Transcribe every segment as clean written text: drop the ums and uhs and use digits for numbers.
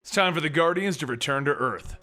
It's time for the Guardians to return to Earth.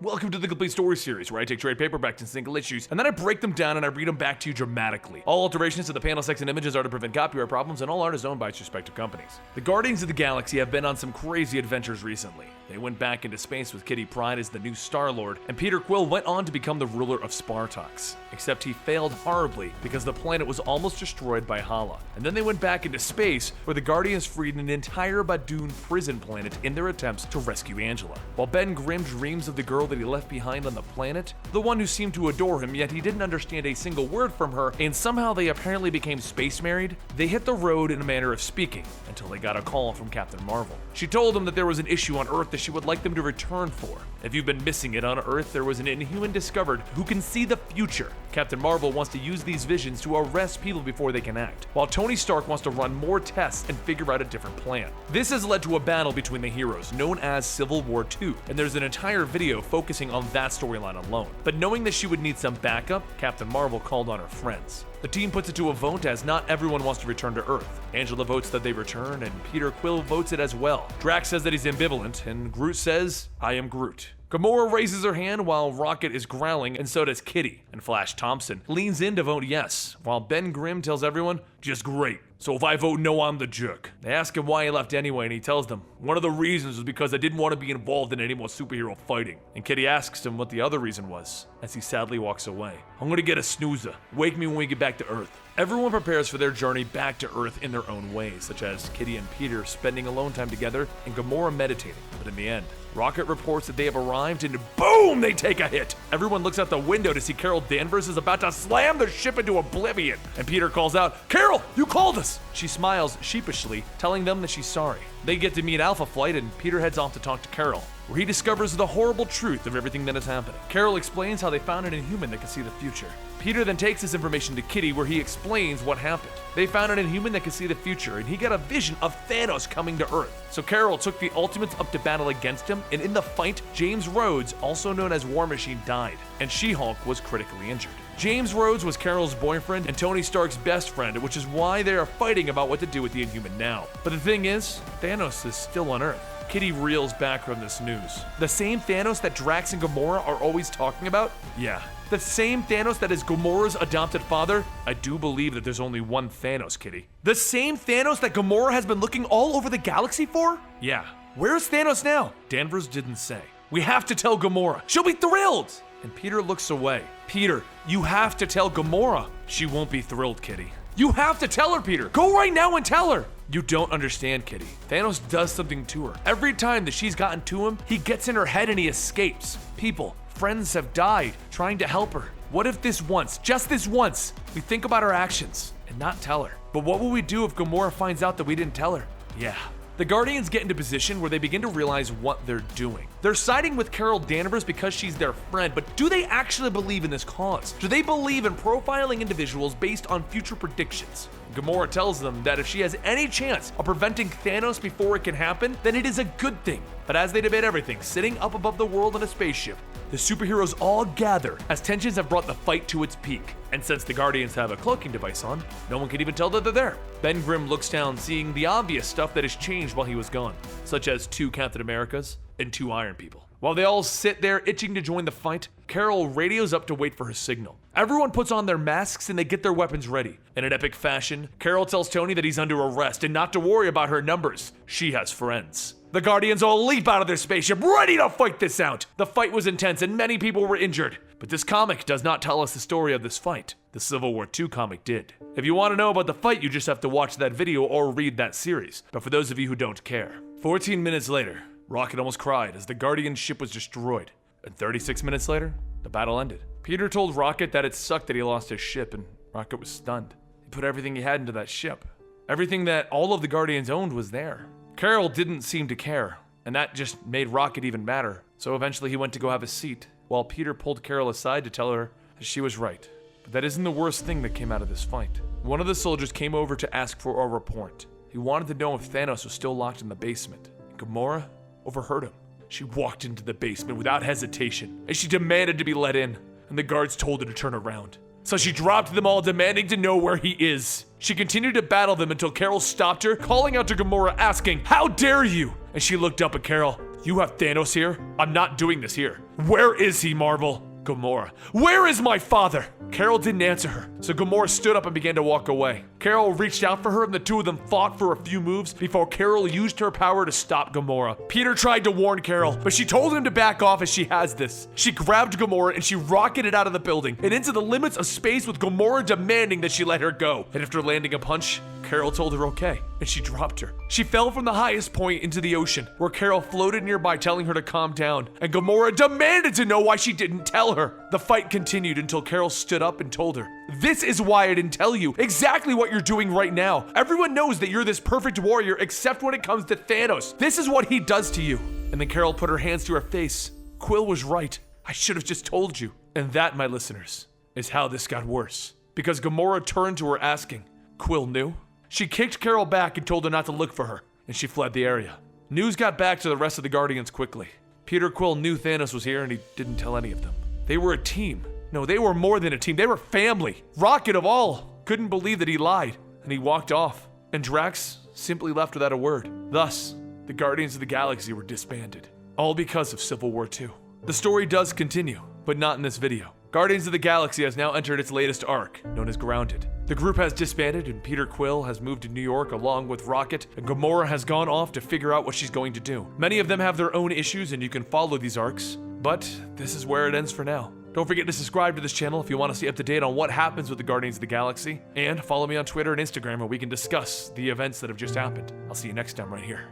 Welcome to the Complete Story Series, where I take trade paperbacks and single issues, and then I break them down and I read them back to you dramatically. All alterations to the panel, text, and images are to prevent copyright problems, and all art is owned by its respective companies. The Guardians of the Galaxy have been on some crazy adventures recently. They went back into space with Kitty Pryde as the new Star-Lord, and Peter Quill went on to become the ruler of Spartax. Except he failed horribly because the planet was almost destroyed by Hala. And then they went back into space, where the Guardians freed an entire Badoon prison planet in their attempts to rescue Angela. While Ben Grimm dreams of the girl that he left behind on the planet, the one who seemed to adore him, yet he didn't understand a single word from her, and somehow they apparently became space married, they hit the road in a manner of speaking, until they got a call from Captain Marvel. She told them that there was an issue on Earth that she would like them to return for. If you've been missing it, on Earth there was an Inhuman discovered who can see the future. Captain Marvel wants to use these visions to arrest people before they can act, while Tony Stark wants to run more tests and figure out a different plan. This has led to a battle between the heroes, known as Civil War II, and there's an entire video focusing on that storyline alone. But knowing that she would need some backup, Captain Marvel called on her friends. The team puts it to a vote, as not everyone wants to return to Earth. Angela votes that they return, and Peter Quill votes it as well. Drax says that he's ambivalent, and Groot says, "I am Groot." Gamora raises her hand while Rocket is growling, and so does Kitty. And Flash Thompson leans in to vote yes, while Ben Grimm tells everyone, "Just great. So if I vote no, I'm the jerk." They ask him why he left anyway, and he tells them, "One of the reasons was because I didn't want to be involved in any more superhero fighting." And Kitty asks him what the other reason was, as he sadly walks away. "I'm gonna get a snoozer. Wake me when we get back to Earth." Everyone prepares for their journey back to Earth in their own ways, such as Kitty and Peter spending alone time together and Gamora meditating. But in the end, Rocket reports that they have arrived, and boom, they take a hit. Everyone looks out the window to see Carol Danvers is about to slam the ship into oblivion. And Peter calls out, "Carol, you called us!" She smiles sheepishly, telling them that she's sorry. They get to meet Alpha Flight, and Peter heads off to talk to Carol, where he discovers the horrible truth of everything that is happening. Carol explains how they found an Inhuman that can see the future. Peter then takes this information to Kitty, where he explains what happened. They found an Inhuman that could see the future, and he got a vision of Thanos coming to Earth. So Carol took the Ultimates up to battle against him, and in the fight, James Rhodes, also known as War Machine, died, and She-Hulk was critically injured. James Rhodes was Carol's boyfriend and Tony Stark's best friend, which is why they are fighting about what to do with the Inhuman now. But the thing is, Thanos is still on Earth. Kitty reels back from this news. The same Thanos that Drax and Gamora are always talking about? Yeah. The same Thanos that is Gamora's adopted father? I do believe that there's only one Thanos, Kitty. The same Thanos that Gamora has been looking all over the galaxy for? Yeah. Where's Thanos now? Danvers didn't say. We have to tell Gamora. She'll be thrilled! And Peter looks away. Peter, you have to tell Gamora. She won't be thrilled, Kitty. You have to tell her, Peter. Go right now and tell her. You don't understand, Kitty. Thanos does something to her. Every time that she's gotten to him, he gets in her head and he escapes. People, friends have died trying to help her. What if this once, just this once, we think about our actions and not tell her? But what will we do if Gamora finds out that we didn't tell her? Yeah. The Guardians get into position where they begin to realize what they're doing. They're siding with Carol Danvers because she's their friend, but do they actually believe in this cause? Do they believe in profiling individuals based on future predictions? Gamora tells them that if she has any chance of preventing Thanos before it can happen, then it is a good thing. But as they debate everything, sitting up above the world in a spaceship, the superheroes all gather as tensions have brought the fight to its peak. And since the Guardians have a cloaking device on, no one can even tell that they're there. Ben Grimm looks down, seeing the obvious stuff that has changed while he was gone, such as 2 Captain Americas and 2 Iron People. While they all sit there itching to join the fight, Carol radios up to wait for her signal. Everyone puts on their masks and they get their weapons ready. In an epic fashion, Carol tells Tony that he's under arrest and not to worry about her numbers. She has friends. The Guardians all leap out of their spaceship, ready to fight this out. The fight was intense and many people were injured. But this comic does not tell us the story of this fight. The Civil War II comic did. If you want to know about the fight, you just have to watch that video or read that series. But for those of you who don't care, 14 minutes later, Rocket almost cried as the Guardian ship was destroyed. And 36 minutes later, the battle ended. Peter told Rocket that it sucked that he lost his ship, and Rocket was stunned. He put everything he had into that ship. Everything that all of the Guardians owned was there. Carol didn't seem to care, and that just made Rocket even madder. So eventually he went to go have a seat, while Peter pulled Carol aside to tell her that she was right. But that isn't the worst thing that came out of this fight. One of the soldiers came over to ask for a report. He wanted to know if Thanos was still locked in the basement. And Gamora overheard him. She walked into the basement without hesitation, and she demanded to be let in, and the guards told her to turn around. So she dropped them all, demanding to know where he is. She continued to battle them until Carol stopped her, calling out to Gamora, asking, "How dare you?" And she looked up at Carol. "You have Thanos here? I'm not doing this here." "Where is he, Marvel?" Gamora, "Where is my father?" Carol didn't answer her, so Gamora stood up and began to walk away. Carol reached out for her and the two of them fought for a few moves before Carol used her power to stop Gamora. Peter tried to warn Carol, but she told him to back off as she has this. She grabbed Gamora and she rocketed out of the building and into the limits of space with Gamora demanding that she let her go. And after landing a punch, Carol told her okay, and she dropped her. She fell from the highest point into the ocean, where Carol floated nearby telling her to calm down, and Gamora demanded to know why she didn't tell her. The fight continued until Carol stood up and told her, "This is why I didn't tell you. Exactly what you're doing right now. Everyone knows that you're this perfect warrior except when it comes to Thanos. This is what he does to you." And then Carol put her hands to her face. Quill was right. I should have just told you. And that, my listeners, is how this got worse. Because Gamora turned to her asking, "Quill knew?" She kicked Carol back and told her not to look for her, and she fled the area. News got back to the rest of the Guardians quickly. Peter Quill knew Thanos was here and he didn't tell any of them. They were a team. No, they were more than a team. They were family. Rocket of all couldn't believe that he lied, and he walked off. And Drax simply left without a word. Thus, the Guardians of the Galaxy were disbanded. All because of Civil War II. The story does continue, but not in this video. Guardians of the Galaxy has now entered its latest arc, known as Grounded. The group has disbanded and Peter Quill has moved to New York along with Rocket, and Gamora has gone off to figure out what she's going to do. Many of them have their own issues and you can follow these arcs, but this is where it ends for now. Don't forget to subscribe to this channel if you want to stay up to date on what happens with the Guardians of the Galaxy, and follow me on Twitter and Instagram where we can discuss the events that have just happened. I'll see you next time right here.